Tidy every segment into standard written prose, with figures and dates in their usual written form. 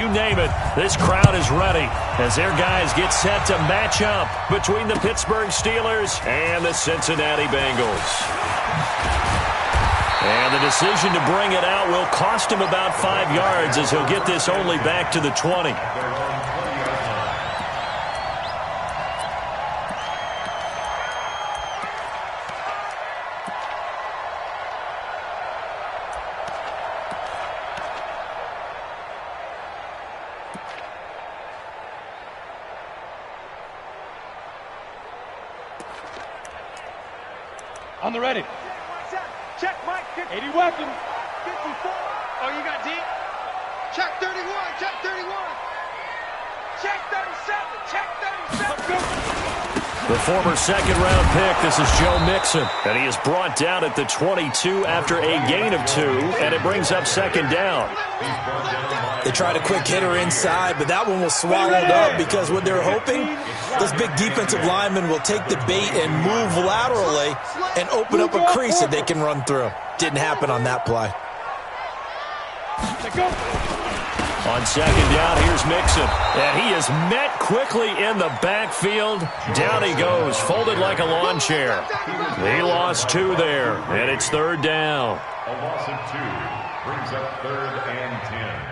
You name it, this crowd is ready as their guys get set to match up between the Pittsburgh Steelers and the Cincinnati Bengals. And the decision to bring it out will cost him about 5 yards as he'll get this only back to the 20. On the ready. Check, Mike. 80 weapons. 54. Oh, you got deep? Check 31. Check 31. Check 37. Check 37. The former second-round pick, this is Joe Mixon. And he is brought down at the 22 after a gain of 2, and it brings up second down. They tried a quick hitter inside, but that one was swallowed up because what they're hoping, those big defensive linemen will take the bait and move laterally and open up a crease that they can run through. Didn't happen on that play. On second down, here's Mixon. And he is met quickly in the backfield. Down he goes, folded like a lawn chair. He lost 2 there, and it's third down. A loss of 2 brings up 3rd and 10.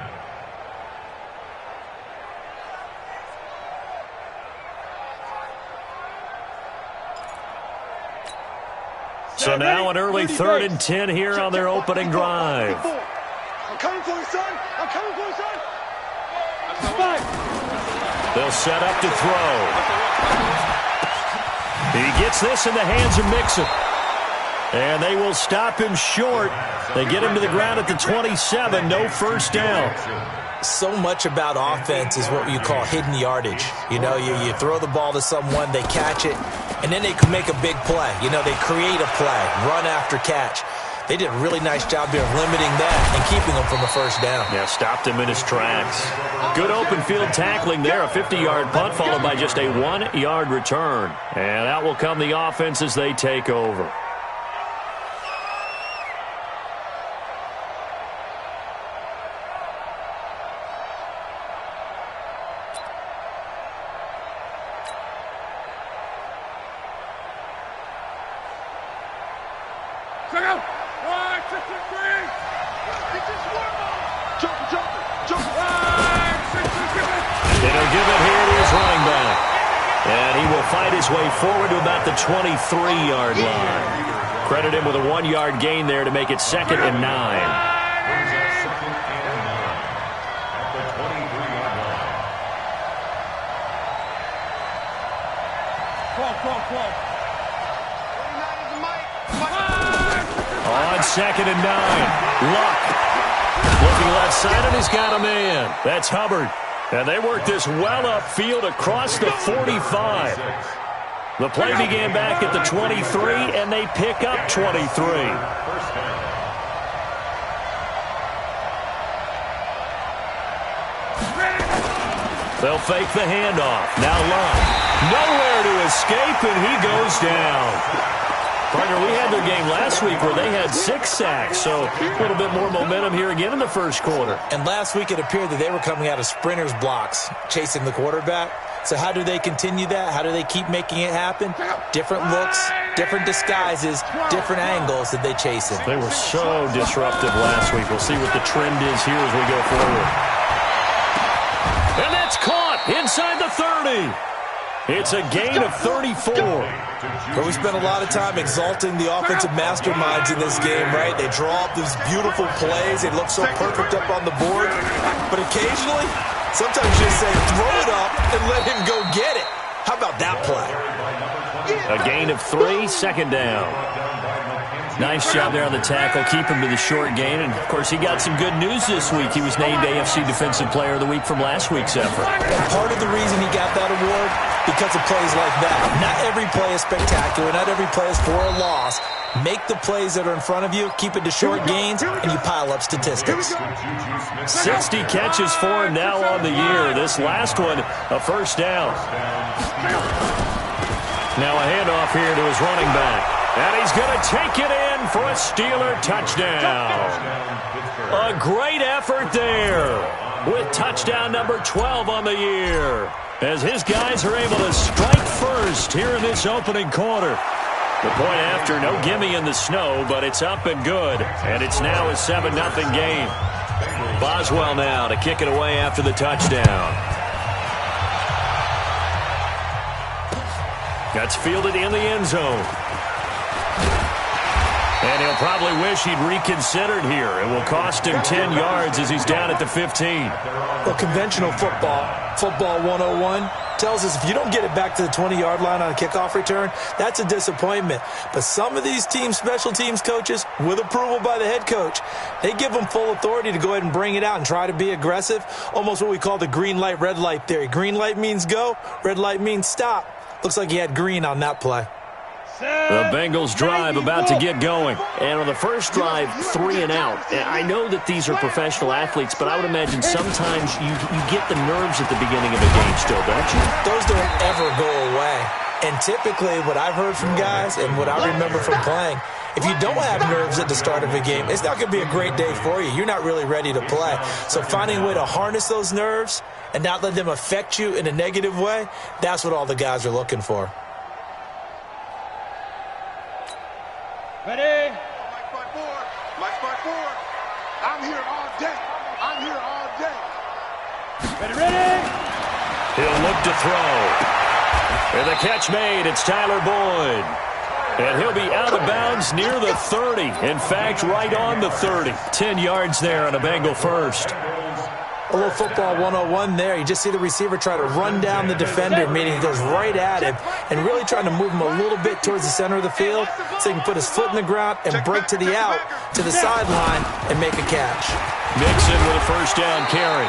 So now an early 3rd and 10 here on their opening drive. I'm coming for you, son. I'm coming for you, son. They'll set up to throw. He gets this in the hands of Mixon. And they will stop him short. They get him to the ground at the 27. No first down. So much about offense is what you call hidden yardage. You know, you throw the ball to someone, they catch it, and then they can make a big play. You know, they create a play, run after catch. They did a really nice job here of limiting that and keeping him from the first down. Yeah, stopped him in his tracks. Good open field tackling there. A 50-yard punt followed by just a 1-yard return. And out will come the offense as they take over. Way forward to about the 23-yard line. Credit him with a 1-yard gain there to make it 2nd and 9. Brings up 2nd and 9 at the 23-yard line. On 2nd and 9. Luck. Looking left side, and he's got a man. That's Hubbard. And they work this well upfield across the 45. The play began back at the 23, and they pick up 23. They'll fake the handoff. Now Luck. Nowhere to escape, and he goes down. Partner, we had their game last week where they had 6 sacks, so a little bit more momentum here again in the first quarter. And last week it appeared that they were coming out of sprinters blocks, chasing the quarterback. So how do they continue that? How do they keep making it happen? Different looks, different disguises, different angles that they chase him. They were so disruptive last week. We'll see what the trend is here as we go forward. And that's caught inside the 30. It's a gain of 34. But we spent a lot of time exalting the offensive masterminds in this game, right? They draw up these beautiful plays. They look so perfect up on the board. But occasionally, sometimes you just say, throw it up and let him go get it. How about that play? A gain of 3, 2nd down. Nice job there on the tackle, keep him to the short gain. And, of course, he got some good news this week. He was named AFC Defensive Player of the Week from last week's effort. And part of the reason he got that award, because of plays like that. Not every play is spectacular. Not every play is for a loss. Make the plays that are in front of you, keep it to short gains, and you pile up statistics. 60 catches for him now on the year. This last one, a first down. Now a handoff here to his running back. And he's going to take it in for a Steeler touchdown. A great effort there with touchdown number 12 on the year, as his guys are able to strike first here in this opening quarter. The point after, no gimme in the snow, but it's up and good, and it's now a 7-0 game. Boswell now to kick it away after the touchdown. That's fielded in the end zone. And he'll probably wish he'd reconsidered here. It will cost him 10 yards as he's down at the 15. Well, conventional football 101, tells us if you don't get it back to the 20-yard line on a kickoff return, that's a disappointment. But some of these special teams coaches, with approval by the head coach, they give them full authority to go ahead and bring it out and try to be aggressive, almost what we call the green light, red light theory. Green light means go, red light means stop. Looks like he had green on that play. The Bengals drive about to get going. And on the first drive, 3 and out. I know that these are professional athletes, but I would imagine sometimes you get the nerves at the beginning of a game still, don't you? Those don't ever go away. And typically what I've heard from guys and what I remember from playing, if you don't have nerves at the start of a game, it's not going to be a great day for you. You're not really ready to play. So finding a way to harness those nerves and not let them affect you in a negative way, that's what all the guys are looking for. Ready? Mike 4. I'm here all day. Ready? He'll look to throw. And the catch made. It's Tyler Boyd. And he'll be out of bounds near the 30. In fact, right on the 30. 10 yards there on a Bengal first. A little football 101 there. You just see the receiver try to run down the defender, meaning he goes right at him and really trying to move him a little bit towards the center of the field so he can put his foot in the ground and break to the out, to the sideline, and make a catch. Mixon with a first down carry.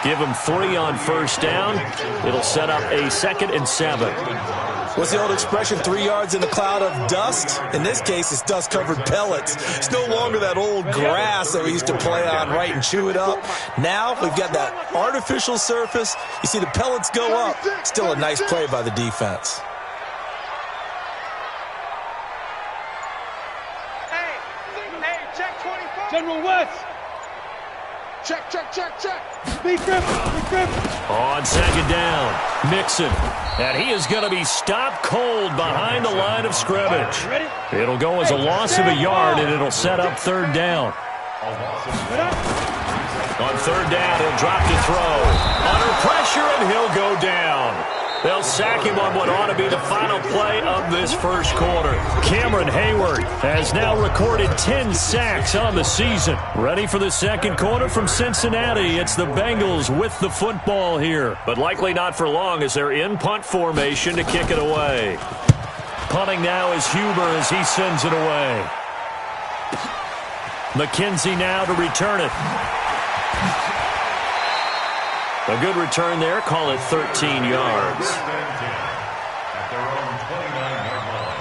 Give him 3 on first down. It'll set up a 2nd and 7. What's the old expression, 3 yards in a cloud of dust? In this case, it's dust-covered pellets. It's no longer that old grass that we used to play on, right, and chew it up. Now we've got that artificial surface. You see the pellets go up. Still a nice play by the defense. Hey, check 24. General West. Check. Be grip. On 2nd down, Mixon. And he is going to be stopped cold behind the line of scrimmage. It'll go as a loss of a yard, and it'll set up 3rd down. On 3rd down, he'll drop to throw. Under pressure, and he'll go down. They'll sack him on what ought to be the final play of this first quarter. Cameron Hayward has now recorded 10 sacks on the season. Ready for the second quarter from Cincinnati. It's the Bengals with the football here, but likely not for long as they're in punt formation to kick it away. Punting now is Huber as he sends it away. McKenzie now to return it. A good return there. Call it 13 yards. At their own 29-yard line.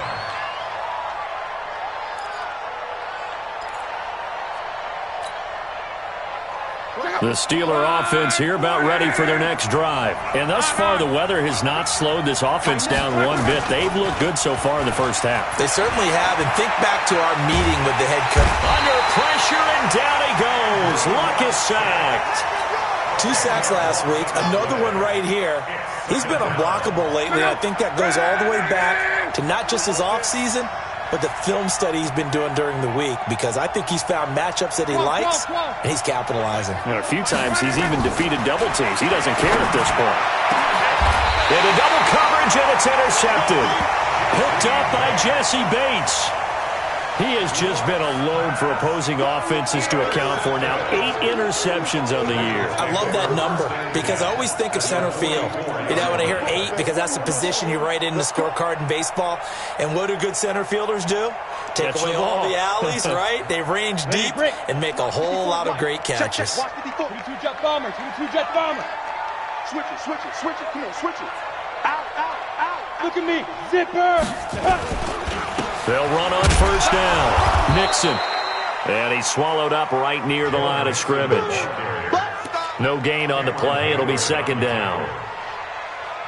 The Steeler offense here about ready for their next drive. And thus far, the weather has not slowed this offense down one bit. They've looked good so far in the first half. They certainly have, and think back to our meeting with the head coach. Under pressure, and down he goes. Luck is sacked. 2 sacks last week, another one right here. He's been unblockable lately, and I think that goes all the way back to not just his offseason, but the film study he's been doing during the week, because I think he's found matchups that he likes, and he's capitalizing. And a few times he's even defeated double teams. He doesn't care at this point. Into double coverage, and it's intercepted. Hooked up by Jesse Bates. He has just been a load for opposing offenses to account for now. 8 interceptions on the year. I love that number because I always think of center field. You know, when I hear 8, because that's the position you write in the scorecard in baseball. And what do good center fielders do? Take away all the alleys, right? They range deep and make a whole lot of great catches. Watch the default. 22 jet bomber. Switch it. Come on, switch it. Out. Look at me. Zipper. They'll run on first down. Mixon. And he's swallowed up right near the line of scrimmage. No gain on the play. It'll be 2nd down.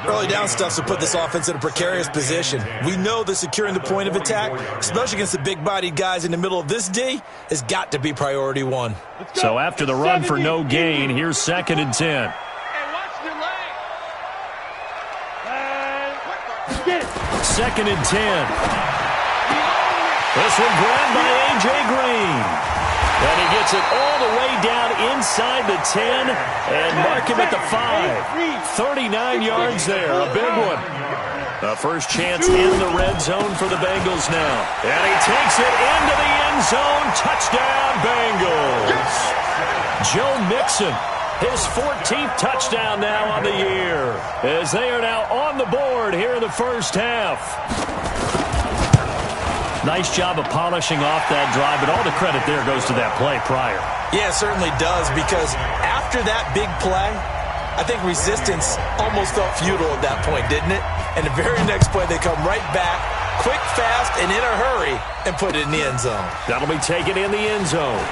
Early down stuff to put this offense in a precarious position. We know that securing the point of attack, especially against the big-bodied guys in the middle of this D, has got to be priority one. So after the run for no gain, here's 2nd and 10. Second and 10. This one grabbed by A.J. Green. And he gets it all the way down inside the 10 and mark him at the 5. 39 yards there, a big one. The first chance in the red zone for the Bengals now. And he takes it into the end zone. Touchdown, Bengals. Joe Mixon, his 14th touchdown now on the year, as they are now on the board here in the first half. Nice job of polishing off that drive, but all the credit there goes to that play prior. Yeah, it certainly does, because after that big play, I think resistance almost felt futile at that point, didn't it? And the very next play, they come right back, quick, fast, and in a hurry, and put it in the end zone. That'll be taken in the end zone.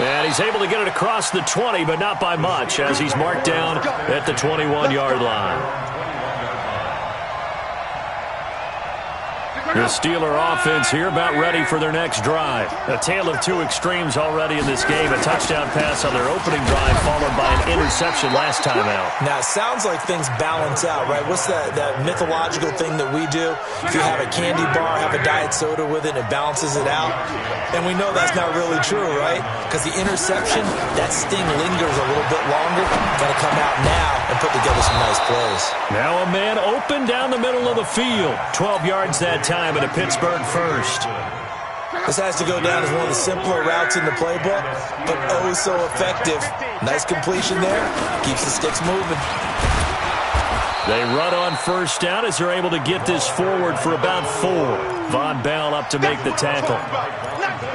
And he's able to get it across the 20, but not by much, as he's marked down at the 21-yard line. The Steeler offense here about ready for their next drive. A tale of two extremes already in this game. A touchdown pass on their opening drive followed by an interception last time out. Now, it sounds like things balance out, right? What's that mythological thing that we do? If you have a candy bar, have a diet soda with it, it balances it out. And we know that's not really true, right? Because the interception, that sting lingers a little bit longer. Got to come out now and put together some nice plays. Now a man open down the middle of the field. 12 yards that time. At a Pittsburgh first. This has to go down as one of the simpler routes in the playbook, but oh so effective. Nice completion there. Keeps the sticks moving. They run on first down as they're able to get this forward for about 4. Von Bell up to make the tackle.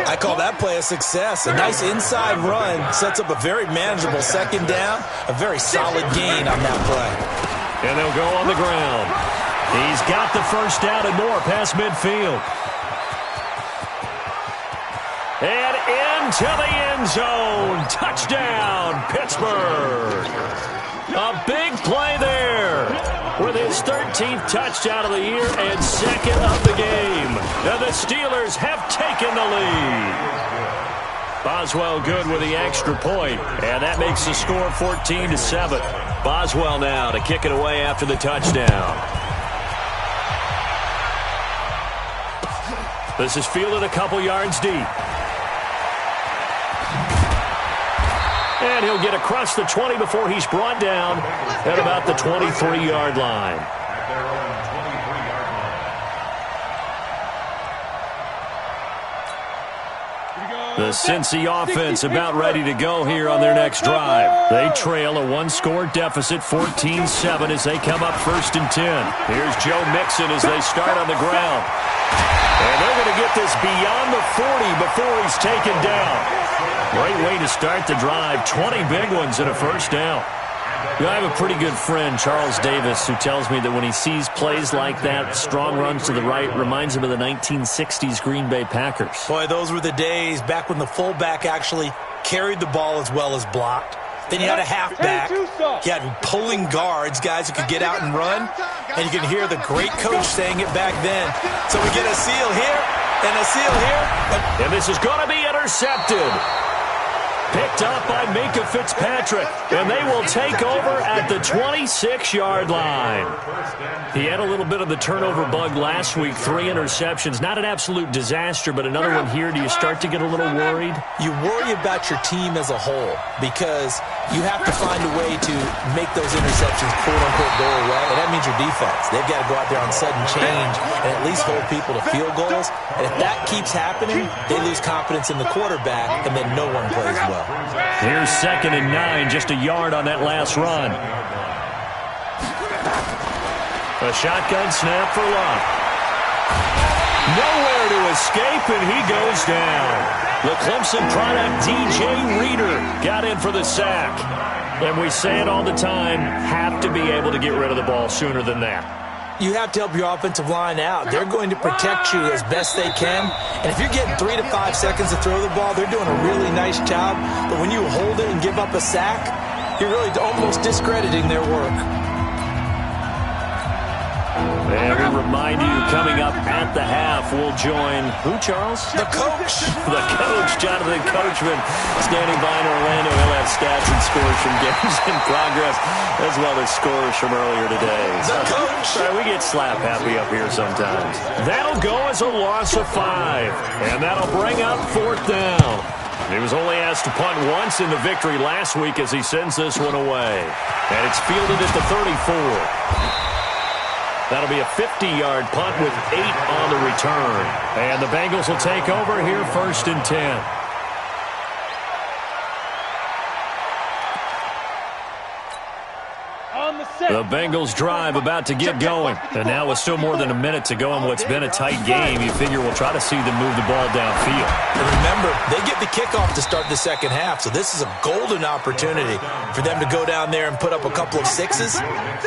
I call that play a success. A nice inside run sets up a very manageable second down. A very solid gain on that play. And they'll go on the ground. He's got the first down and more past midfield. And into the end zone. Touchdown, Pittsburgh. A big play there with his 13th touchdown of the year and 2nd of the game. Now the Steelers have taken the lead. Boswell good with the extra point, and that makes the score 14-7. Boswell now to kick it away after the touchdown. This is fielded a couple yards deep. And he'll get across the 20 before he's brought down at about the 23-yard line. The Cincy offense about ready to go here on their next drive. They trail a one-score deficit, 14-7, as they come up 1st and 10. Here's Joe Mixon as they start on the ground. And they're going to get this beyond the 40 before he's taken down. Great way to start the drive. 20 big ones and a first down. You know, I have a pretty good friend, Charles Davis, who tells me that when he sees plays like that, strong runs to the right, reminds him of the 1960s Green Bay Packers. Boy, those were the days back when the fullback actually carried the ball as well as blocked. Then you had a halfback. You had pulling guards, guys who could get out and run. And you can hear the great coach saying it back then. So we get a seal here and a seal here. And this is going to be intercepted. Picked up by Minkah Fitzpatrick, and they will take over at the 26-yard line. He had a little bit of the turnover bug last week, 3 interceptions. Not an absolute disaster, but another one here. Do you start to get a little worried? You worry about your team as a whole because you have to find a way to make those interceptions, quote-unquote, go away, and that means your defense. They've got to go out there on sudden change and at least hold people to field goals. And if that keeps happening, they lose confidence in the quarterback, and then no one plays well. Here's 2nd and 9, just a yard on that last run. A shotgun snap for Luck. Nowhere to escape, and he goes down. The Clemson product, DJ Reader, got in for the sack. And we say it all the time, have to be able to get rid of the ball sooner than that. You have to help your offensive line out. They're going to protect you as best they can. And if you're getting 3 to 5 seconds to throw the ball, they're doing a really nice job. But when you hold it and give up a sack, you're really almost discrediting their work. And we remind you, coming up at the half, we'll join who, Charles? The coach. The coach, Jonathan Coachman, standing by in Orlando. He'll have stats and scores from games in progress, as well as scores from earlier today. The coach. Sorry, we get slap happy up here sometimes. That'll go as a loss of 5, and that'll bring up 4th down. He was only asked to punt once in the victory last week as he sends this one away. And it's fielded at the 34. That'll be a 50-yard punt with 8 on the return. And the Bengals will take over here 1st and 10. The Bengals drive about to get going. And now with still more than a minute to go in what's been a tight game, you figure we'll try to see them move the ball downfield. And remember, they get the kickoff to start the second half, so this is a golden opportunity for them to go down there and put up a couple of 6s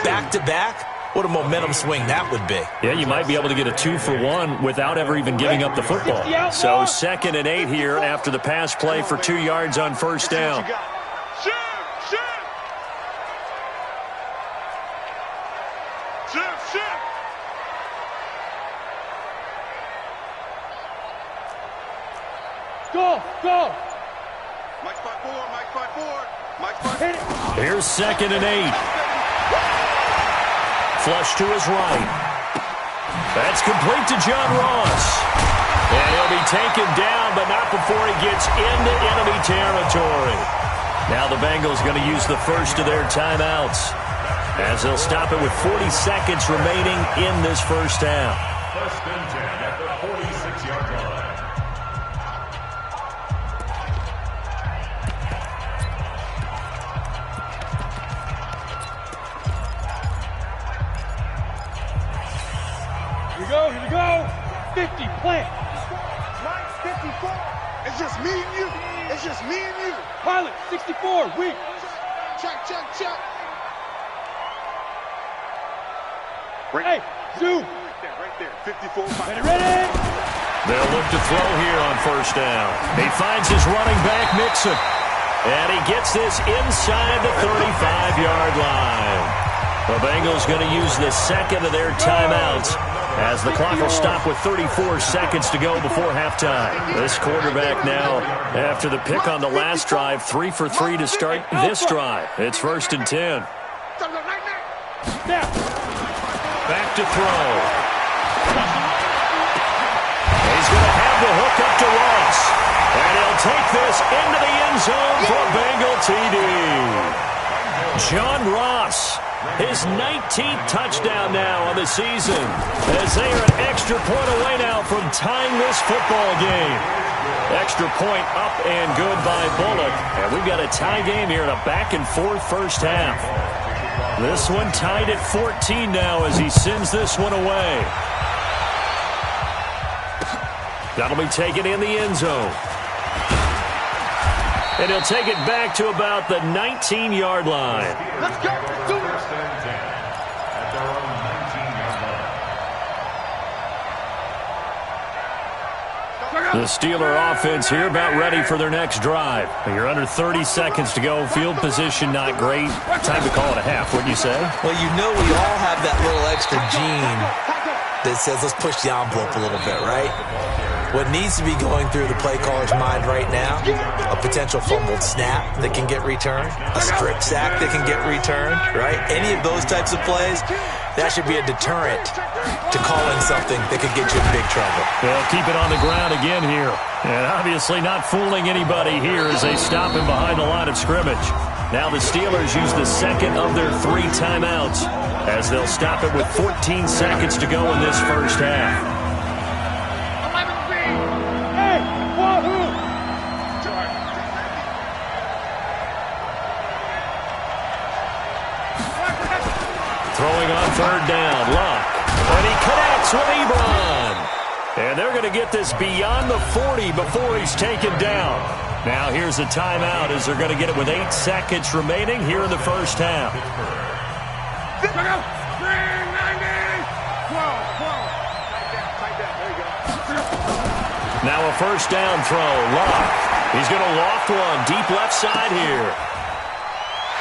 back-to-back. What a momentum swing that would be. Yeah, you might be able to get a 2-for-1 without ever even giving up the football. So 2nd and 8 here after the pass play for 2 yards on 1st down. Go! Mike's by 4, Mike's by 4, Mike's by 4. Here's 2nd and 8. Flush to his right. That's complete to John Ross. And he'll be taken down, but not before he gets into enemy territory. Now the Bengals going to use the first of their timeouts, as they'll stop it with 40 seconds remaining in this first half. 1st and 10 at the 46-yard line. Here we go. 50, plant. Mike's 54. It's just me and you. It's just me and you. Pilot, 64, weak. Check. Hey, zoom. Right there. 54. Ready? They'll look to throw here on 1st down. He finds his running back, Mixon. And he gets this inside the 35-yard line. The Bengals going to use the 2nd of their timeouts, as the clock will stop with 34 seconds to go before halftime. This quarterback now, after the pick on the last drive, 3 for 3 to start this drive. It's 1st and 10. Back to throw. He's going to have the hook up to Ross. And he'll take this into the end zone for a Bengal TD. John Ross, his 19th touchdown now on the season, as they are an extra point away now from tying this football game. Extra point up and good by Bullock. And we've got a tie game here in a back-and-forth first half. This one tied at 14 now as he sends this one away. That'll be taken in the end zone. And he'll take it back to about the 19-yard line. Let's go. 1st and 10 at their own 19-yard line. The Steeler offense here about ready for their next drive. You're under 30 seconds to go. Field position not great. Time to call it a half, wouldn't you say? Well, you know we all have that little extra gene that says let's push the envelope a little bit, right? What needs to be going through the play caller's mind right now, a potential fumbled snap that can get returned, a strip sack that can get returned, right? Any of those types of plays, that should be a deterrent to calling something that could get you in big trouble. They'll keep it on the ground again here. And obviously not fooling anybody here as they stop him behind the line of scrimmage. Now the Steelers use the 2nd of their 3 timeouts, as they'll stop it with 14 seconds to go in this first half. Throwing on 3rd down, Luck. And he connects with Ebron. And they're going to get this beyond the 40 before he's taken down. Now here's a timeout as they're going to get it with 8 seconds remaining here in the first half. Now a 1st down throw, Luck. He's going to loft one deep left side here.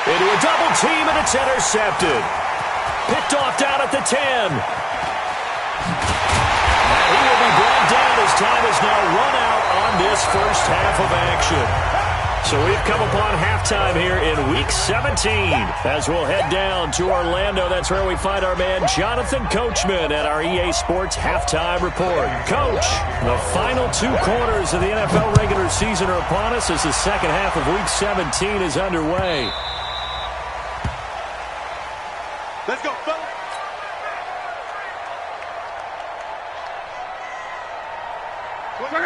Into a double team, and it's intercepted. Picked off down at the 10. time has now run out on this first half of action. So we've come upon halftime here in Week 17 as we'll head down to Orlando. That's where we find our man Jonathan Coachman at our EA Sports Halftime Report. Coach, the final 2 quarters of the NFL regular season are upon us as the second half of Week 17 is underway. Let's go, fellas.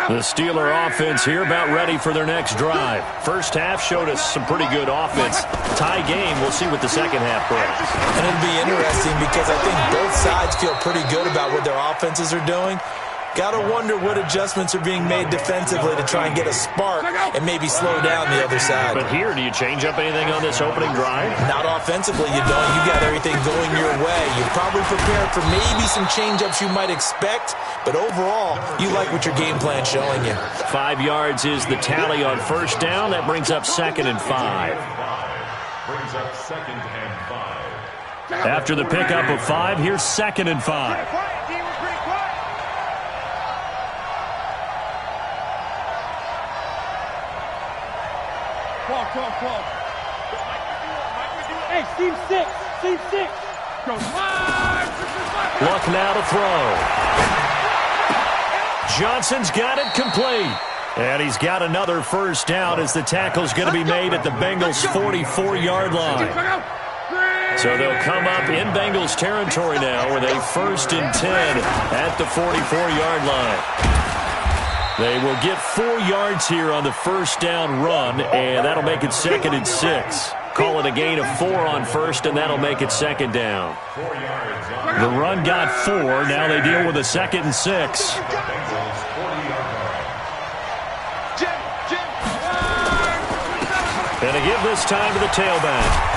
The Steeler offense here about ready for their next drive. First half showed us some pretty good offense. Tie game, we'll see what the second half brings. And it'll be interesting because I think both sides feel pretty good about what their offenses are doing. Got to wonder what adjustments are being made defensively to try and get a spark and maybe slow down the other side. But here, do you change up anything on this opening drive? Not offensively, you don't. You got everything going your way. You're probably prepared for maybe some change-ups you might expect, but overall, you like what your game plan's showing you. 5 yards is the tally on first down. That brings up 2nd and 5. Brings up 2nd and 5. After the pickup of 5, here's 2nd and 5. Call. Hey, Team 6. Go live. Luck now to throw. Johnson's got it complete. And he's got another first down as the tackle's going to be made at the Bengals' 44-yard line. So they'll come up in Bengals territory now with a 1st and 10 at the 44-yard line. They will get 4 yards here on the first down run, and that'll make it 2nd and 6. Call it a gain of 4 on first, and that'll make it 2nd down. The run got 4. Now they deal with a 2nd and 6. And a give this time to the tailback.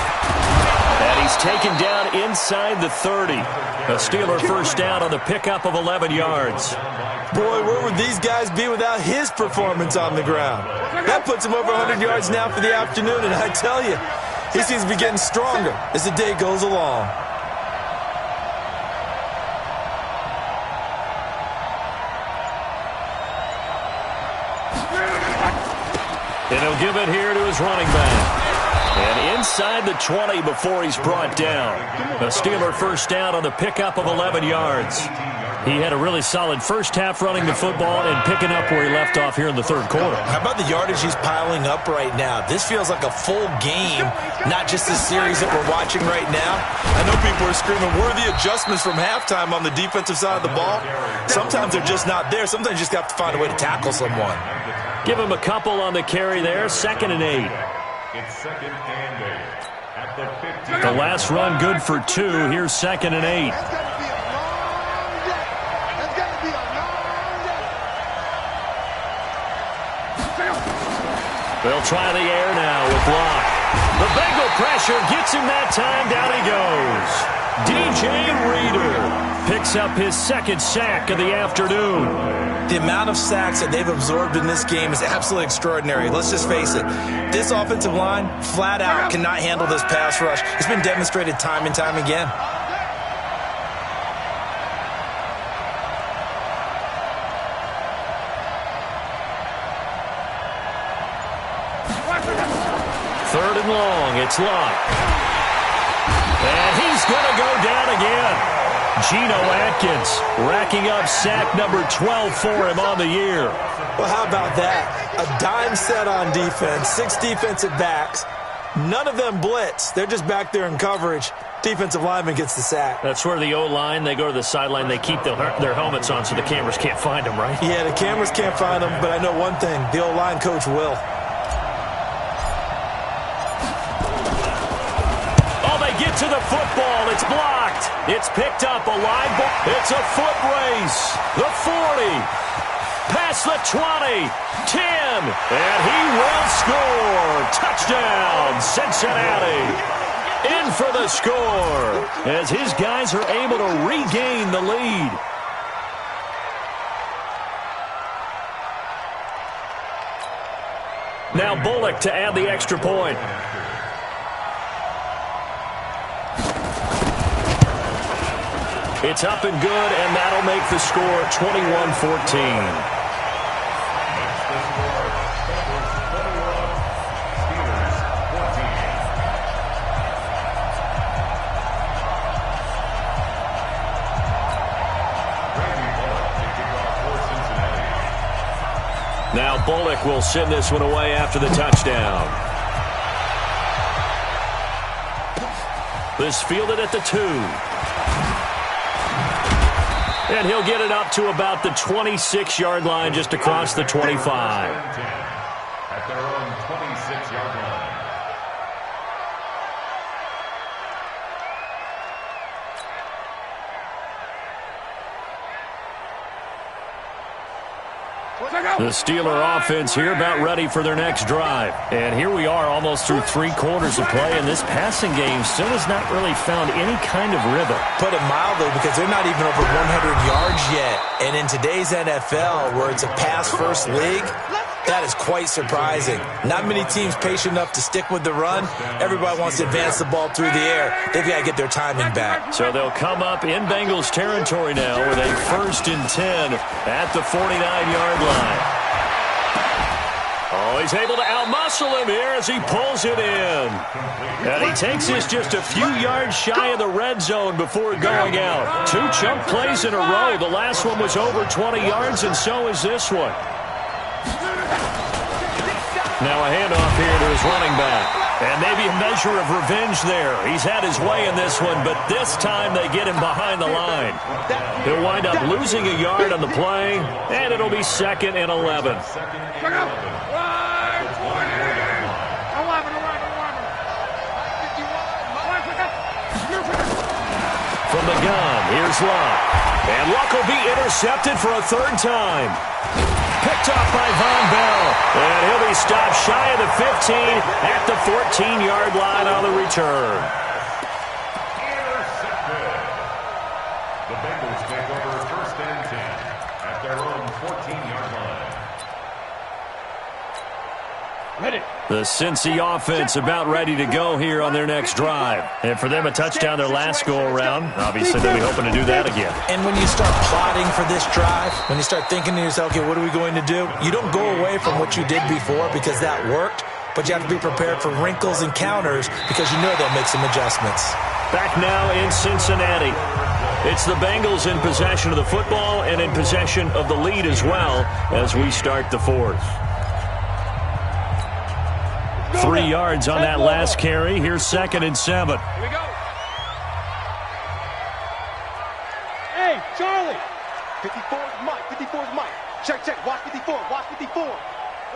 And he's taken down inside the 30. A Steeler first down on the pickup of 11 yards. Boy, where would these guys be without his performance on the ground? That puts him over 100 yards now for the afternoon, and I tell you, he seems to be getting stronger as the day goes along. And he'll give it here to his running back. And inside the 20 before he's brought down. A Steeler first down on the pickup of 11 yards. He had a really solid first half running the football and picking up where he left off here in the third quarter. How about the yardage he's piling up right now? This feels like a full game, not just the series that we're watching right now. I know people are screaming, where are the adjustments from halftime on the defensive side of the ball? Sometimes they're just not there. Sometimes you just have to find a way to tackle someone. Give him a couple on the carry there, 2nd and 8. It's 2nd and 8. At the 50. The last run good for 2. Here's 2nd and 8. They'll try the air now with Locke. The Bengal pressure gets him that time. Down he goes. DJ Reader picks up his 2nd sack of the afternoon. The amount of sacks that they've absorbed in this game is absolutely extraordinary. Let's just face it. This offensive line, flat out, cannot handle this pass rush. It's been demonstrated time and time again. Third and long, it's Locke. And he's going to go down again. Geno Atkins racking up sack number 12 for him on the year. Well, how about that? A dime set on defense, 6 defensive backs. None of them blitz. They're just back there in coverage. Defensive lineman gets the sack. That's where the O-line, they go to the sideline, they keep their helmets on so the cameras can't find them, right? Yeah, the cameras can't find them, but I know one thing. The O-line coach will. Get to the football. It's blocked. It's picked up. A live ball. It's a foot race. The 40. Past the 20. 10. And he will score. Touchdown, Cincinnati. In for the score as his guys are able to regain the lead. Now Bullock to add the extra point. It's up and good, and that'll make the score 21-14. Bullock will send this one away after the touchdown. This fielded at the 2. And he'll get it up to about the 26-yard line, just across the 25. At their own 26-yard line. The Steeler offense here about ready for their next drive. And here we are almost through 3 quarters of play, and this passing game still has not really found any kind of rhythm. Put it mildly, because they're not even over 100 yards yet. And in today's NFL, where it's a pass-first league, that is quite surprising. Not many teams patient enough to stick with the run. Everybody wants to advance the ball through the air. They've got to get their timing back. So they'll come up in Bengals territory now with a 1st and 10 at the 49-yard line. Oh, he's able to outmuscle him here as he pulls it in. And he takes this just a few yards shy of the red zone before going out. 2 chunk plays in a row. The last one was over 20 yards, and so is this one. Now a handoff here to his running back. And maybe a measure of revenge there. He's had his way in this one, but this time they get him behind the line. He'll wind up losing a yard on the play, and it'll be 2nd and 11. From the gun, here's Luck. And Luck will be intercepted for a 3rd time. Picked off by Von Bell. And he'll be stopped shy of the 15 at the 14-yard line on the return. Intercepted. The Bengals take over 1st and 10 at their own 14-yard line. Ready. The Cincy offense about ready to go here on their next drive. And for them, a touchdown their last go-around. Obviously, they'll be hoping to do that again. And when you start plotting for this drive, when you start thinking to yourself, okay, what are we going to do? You don't go away from what you did before because that worked, but you have to be prepared for wrinkles and counters because you know they'll make some adjustments. Back now in Cincinnati. It's the Bengals in possession of the football and in possession of the lead as well as we start the 4th. 3 yards on that last carry. Here's 2nd and 7. Here we go. Hey, Charlie. 54 is Mike. 54 is Mike. Check, check. Watch 54. Watch 54.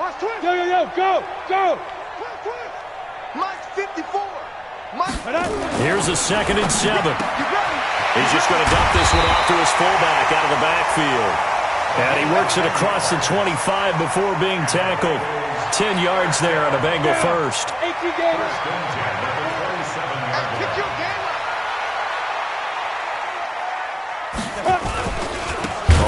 Watch 20. Yo, yo, yo. Go, go. Mike's 54. Mike. Here's a 2nd and 7. You ready? He's just going to dump this one off to his fullback out of the backfield. And he works it across the 25 before being tackled. 10 yards there on a Bengal first. 18 Gators. 1st and 10 at the 27-yard line. Kick your game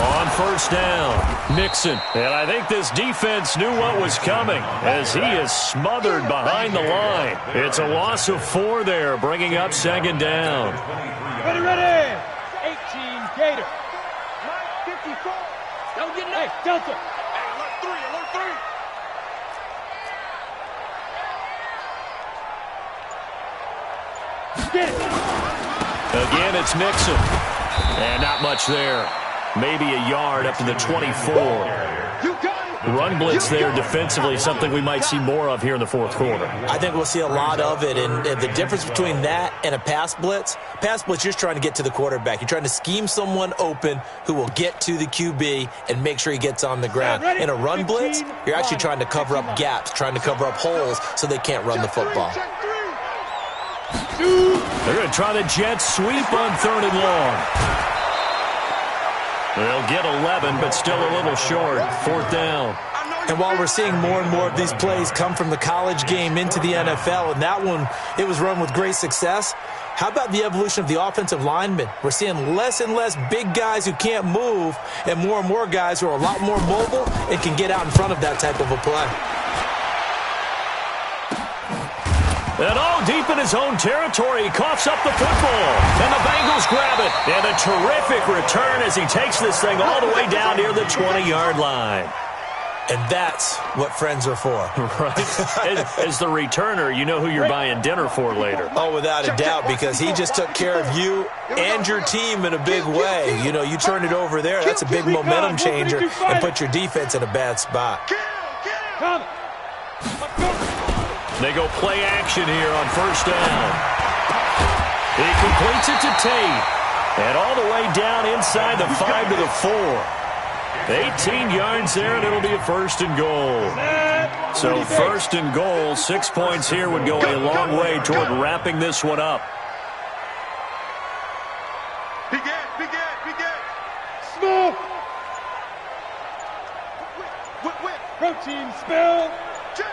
On 1st down, Mixon. And I think this defense knew what was coming as he is smothered behind the line. It's a loss of 4 there, bringing up 2nd down. Ready, ready. 18 Gator. Mike, 54. Don't get it. Hey, Delta. Hey, alert 3, alert 3. Get it. Again, it's Mixon. And not much there. Maybe a yard up to the 24. You got it. Run blitz there defensively, something we might see more of here in the 4th quarter. I think we'll see a lot of it, and the difference between that and a pass blitz, you're just trying to get to the quarterback. You're trying to scheme someone open who will get to the QB and make sure he gets on the ground. In a run blitz, you're actually trying to cover up gaps, trying to cover up holes so they can't run the football. They're going to try the jet sweep on 3rd and long. They'll get 11, but still a little short. 4th down. And while we're seeing more and more of these plays come from the college game into the NFL, and that one, it was run with great success, how about the evolution of the offensive linemen? We're seeing less and less big guys who can't move and more guys who are a lot more mobile and can get out in front of that type of a play. And all deep in his own territory, he coughs up the football. And the Bengals grab it. And a terrific return as he takes this thing all the way down near the 20-yard line. And that's what friends are for. Right. As the returner, you know who you're buying dinner for later. Oh, without a doubt, because he just took care of you and your team in a big way. You know, you turn it over there, that's a big momentum changer and put your defense in a bad spot. Come. Let's go. They go play action here on first down. He completes it to Tate. And all the way down inside the 5 to the 4. 18 yards there, and it'll be a first and goal. So first and goal, 6 points here would go a long way toward wrapping this one up. Begin. Smoke. Whip. Protein spill. Check.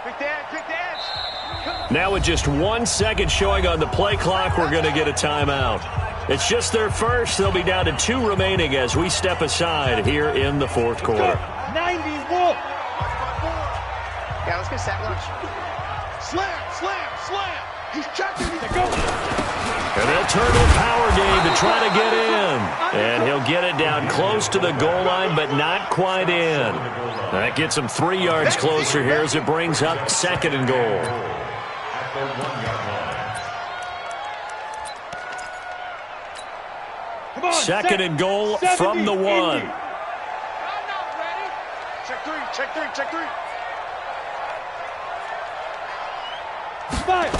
Quick the edge. Now with just 1 second showing on the play clock, we're going to get a timeout. It's just their first. They'll be down to 2 remaining as we step aside here in the fourth quarter. 90 Wolf. Yeah, let's get sack lunch. Slam. He's checking. Go. And they'll turn to a power game to try to get in. And he'll get it down close to the goal line, but not quite in. That gets him 3 yards closer here as it brings up second and goal. Come on, Second and goal from the 1. Check three. 5.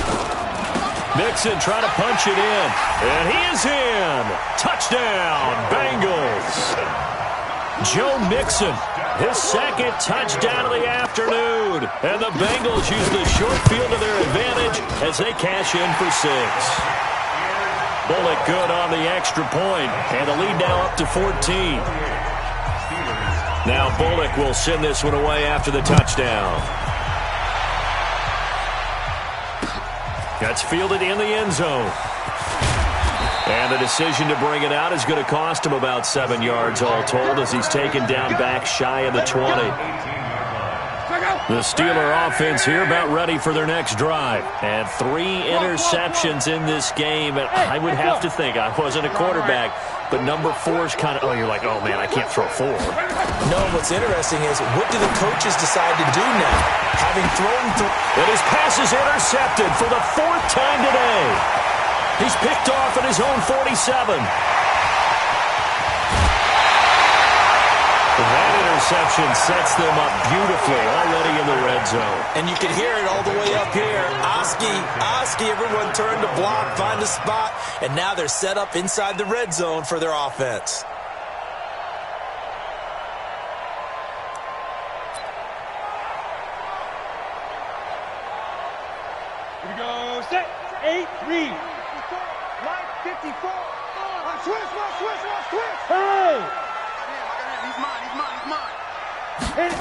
Mixon trying to punch it in. And he is in. Touchdown, Bengals. Joe Mixon, his second touchdown of the afternoon. And the Bengals use the short field to their advantage as they cash in for 6. Bullock good on the extra point, and the lead now up to 14. Now Bullock will send this one away after the touchdown. That's fielded in the end zone. And the decision to bring it out is going to cost him about 7 yards all told as he's taken down back shy of the 20. The Steeler offense here about ready for their next drive. And 3 interceptions in this game. And I would have to think, I wasn't a quarterback, but number 4 is kind of, you're like, oh man, I can't throw 4. No, what's interesting is what do the coaches decide to do now? Having thrown And his pass is intercepted for the 4th time today. He's picked off at his own 47. That interception sets them up beautifully already in the red zone. And you can hear it all the way up here. Oski, everyone turned to block, find a spot, and now they're set up inside the red zone for their offense. Here we go. Set. 8-3. Line 54. Swiss. Hey. He's mine. Hit it.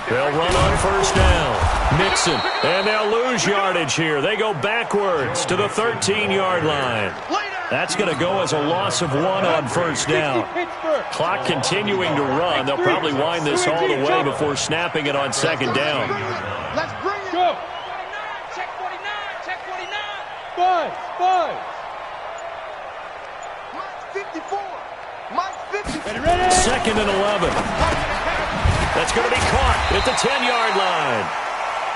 They'll run on first down. Mixon, and they'll lose yardage here. They go backwards to the 13-yard line. That's going to go as a loss of 1 on first down. Clock continuing to run. They'll probably wind this all the way before snapping it on second down. Let's bring it. Go. Check 49. 5. Mike's 54. Ready? Second and 11. That's going to be caught at the 10-yard line.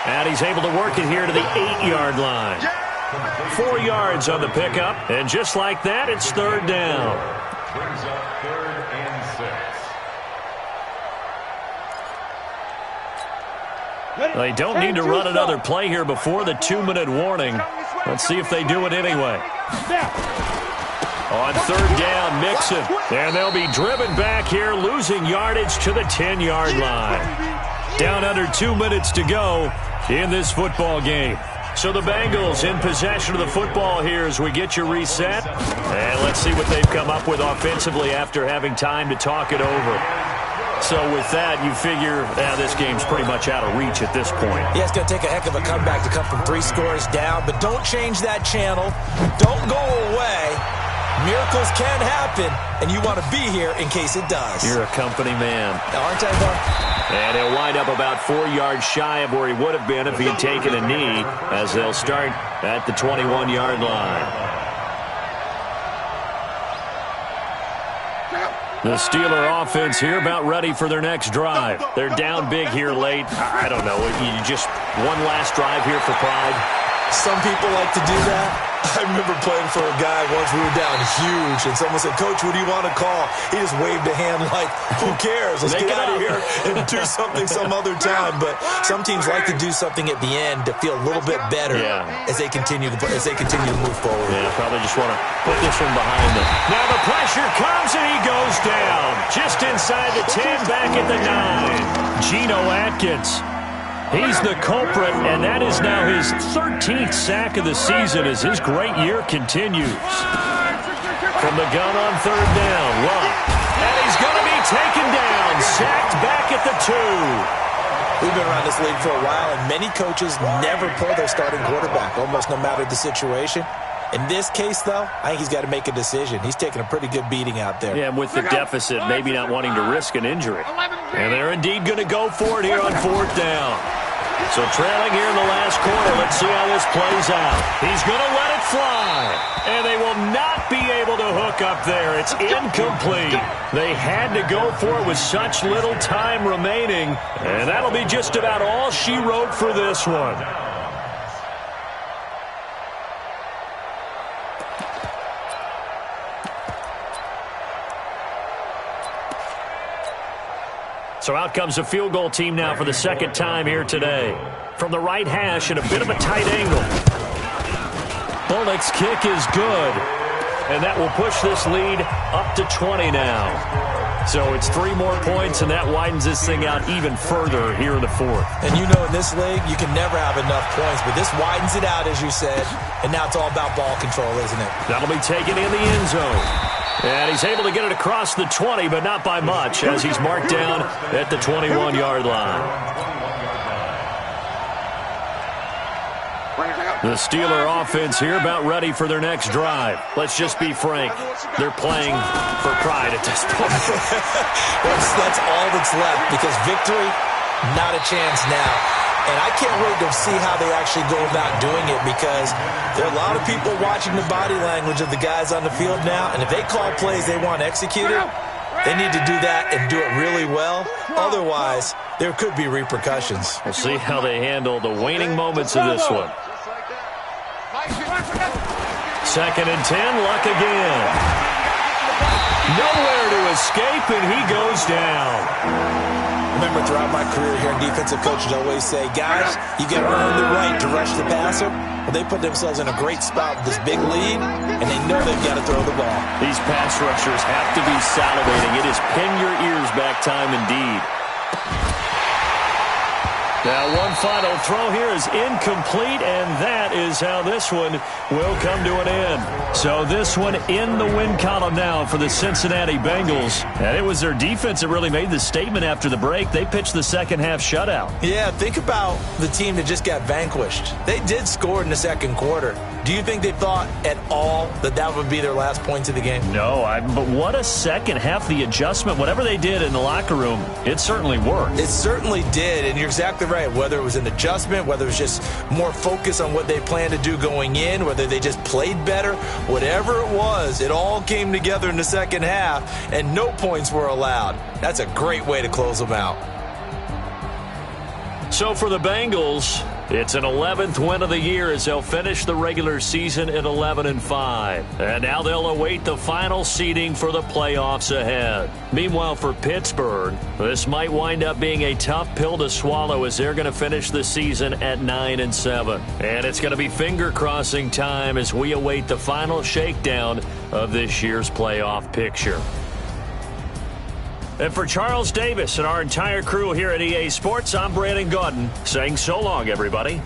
And he's able to work it here to the 8-yard line. 4 yards on the pickup, and just like that, it's third down. Brings up 3rd and 6. They don't need to run another play here before the 2-minute warning. Let's see if they do it anyway. On third down, Mixon. And they'll be driven back here, losing yardage to the 10-yard line. Down under 2 minutes to go in this football game. So the Bengals in possession of the football here as we get you reset. And let's see what they've come up with offensively after having time to talk it over. So with that, you figure this game's pretty much out of reach at this point. Yeah, it's going to take a heck of a comeback to come from 3 scores down, but don't change that channel. Don't go away. Miracles can happen, and you want to be here in case it does. You're a company man. Aren't I, though? And he'll wind up about 4 yards shy of where he would have been if he had taken a knee, as they'll start at the 21-yard line. The Steeler offense here about ready for their next drive. They're down big here late. I don't know. You just one last drive here for pride. Some people like to do that. I remember playing for a guy once. We were down huge, and someone said, "Coach, what do you want to call?" He just waved a hand like, "Who cares? Let's get out of here and do something some other time." But some teams like to do something at the end to feel a little bit better as they continue to move forward. Yeah, probably just want to put this one behind them. Now the pressure comes, and he goes down. Just inside the 10, back at the 9. Geno Atkins. He's the culprit, and that is now his 13th sack of the season as his great year continues. From the gun on 3rd down, Luck. And he's going to be taken down, sacked back at the 2. We've been around this league for a while, and many coaches never pull their starting quarterback, almost no matter the situation. In this case, though, I think he's got to make a decision. He's taking a pretty good beating out there. Yeah, and with the deficit, maybe not wanting to risk an injury. And they're indeed going to go for it here on 4th down. So trailing here in the last quarter, let's see how this plays out. He's going to let it fly. And they will not be able to hook up there. It's incomplete. They had to go for it with such little time remaining. And that'll be just about all she wrote for this one. So out comes a field goal team now for the second time here today. From the right hash at a bit of a tight angle. Bullock's kick is good. And that will push this lead up to 20 now. So it's 3 more points, and that widens this thing out even further here in the 4th. And you know in this league, you can never have enough points, but this widens it out, as you said. And now it's all about ball control, isn't it? That'll be taken in the end zone. And he's able to get it across the 20, but not by much, as he's marked down at the 21-yard line. The Steeler offense here about ready for their next drive. Let's just be frank. They're playing for pride at this point. That's all that's left, because victory, not a chance now. And I can't wait to see how they actually go about doing it, because there are a lot of people watching the body language of the guys on the field now, and if they call plays they want executed, they need to do that and do it really well. Otherwise, there could be repercussions. We'll see how they handle the waning moments of this one. 2nd and 10, Luck again. Nowhere to escape, and he goes down. Remember, throughout my career here, defensive coaches always say, guys, you got to earn the right to rush the passer. Well, they put themselves in a great spot with this big lead, and they know they've got to throw the ball. These pass rushers have to be salivating. It is pin your ears back time indeed. Now, one final throw here is incomplete, and that is how this one will come to an end. So this one in the win column now for the Cincinnati Bengals. And it was their defense that really made the statement after the break. They pitched the second half shutout. Yeah, think about the team that just got vanquished. They did score in the second quarter. Do you think they thought at all that that would be their last points of the game? No, but what a second half. The adjustment, whatever they did in the locker room, it certainly worked. It certainly did, and you're exactly right. Whether it was an adjustment, whether it was just more focus on what they planned to do going in, whether they just played better, whatever it was, it all came together in the second half, and no points were allowed. That's a great way to close them out. So for the Bengals, it's an 11th win of the year as they'll finish the regular season at 11-5. And now they'll await the final seeding for the playoffs ahead. Meanwhile, for Pittsburgh, this might wind up being a tough pill to swallow as they're going to finish the season at 9-7. And it's going to be finger-crossing time as we await the final shakedown of this year's playoff picture. And for Charles Davis and our entire crew here at EA Sports, I'm Brandon Gaudin saying so long, everybody.